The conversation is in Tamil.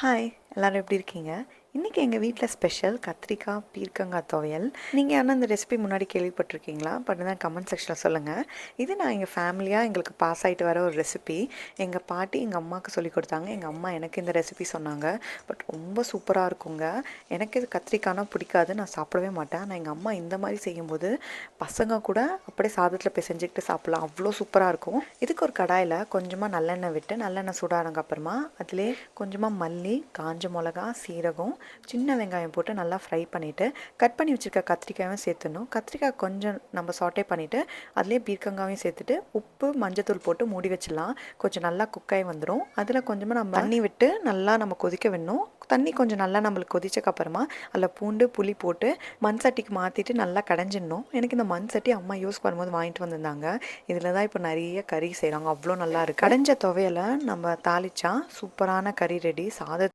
ஹாய், எல்லாரும் எப்படி இருக்கீங்க? இன்றைக்கி எங்கள் வீட்டில் ஸ்பெஷல் கத்திரிக்காய் பீர்க்கங்காய் துவையல். நீங்கள் ஆனால் இந்த ரெசிபி முன்னாடி கேள்விப்பட்டிருக்கீங்களா? தான் கமெண்ட் செக்ஷனில் சொல்லுங்கள். இது நான் எங்கள் ஃபேமிலியாக எங்களுக்கு பாஸ் ஆகிட்டு வர ஒரு ரெசிபி. எங்கள் பாட்டி எங்கள் அம்மாவுக்கு சொல்லி கொடுத்தாங்க. எங்கள் அம்மா எனக்கு இந்த ரெசிபி சொன்னாங்க. பட் ரொம்ப சூப்பராக இருக்குங்க. எனக்கு இது கத்திரிக்காய்னா பிடிக்காது, நான் சாப்பிடவே மாட்டேன். ஆனால் எங்கள் அம்மா இந்த மாதிரி செய்யும்போது பசங்க கூட அப்படியே சாதத்தில் பிசைஞ்சிக்கிட்டு சாப்பிட்லாம், அவ்வளோ சூப்பராக இருக்கும். இதுக்கு ஒரு கடாயில் கொஞ்சமாக நல்லெண்ணெய் விட்டு நல்லெண்ணெய் சூடானதுக்கு அப்புறமா அதிலே கொஞ்சமாக மல்லி, காஞ்ச மிளகா, சீரகம், சின்ன வெங்காயம் போட்டு நல்லா ஃப்ரை பண்ணிவிட்டு கட் பண்ணி வச்சுருக்க கத்திரிக்காயும் சேர்த்துடணும். கத்திரிக்காய் கொஞ்சம் நம்ம சாட்டே பண்ணிவிட்டு அதிலே பீர்க்கங்காயும் சேர்த்துட்டு உப்பு மஞ்சத்தூள் போட்டு மூடி வச்சிடலாம். கொஞ்சம் நல்லா குக்காய் வந்துடும். அதில் கொஞ்சமாக நம்ம தண்ணி விட்டு நல்லா நம்ம கொதிக்க விடணும். தண்ணி கொஞ்சம் நல்லா நம்மளுக்கு கொதிச்சக்கப்புறமா அதில் பூண்டு புளி போட்டு மண் சட்டிக்கு மாற்றிட்டு நல்லா கடைஞ்சிடணும். எனக்கு இந்த மண் சட்டி அம்மா யூஸ் பண்ணும்போது வாங்கிட்டு வந்திருந்தாங்க. இதில் தான் இப்போ நிறைய கறி செய்கிறாங்க, அவ்வளோ நல்லா இருக்குது. கடைஞ்ச துவையலை நம்ம தாளிச்சா சூப்பரான கறி ரெடி.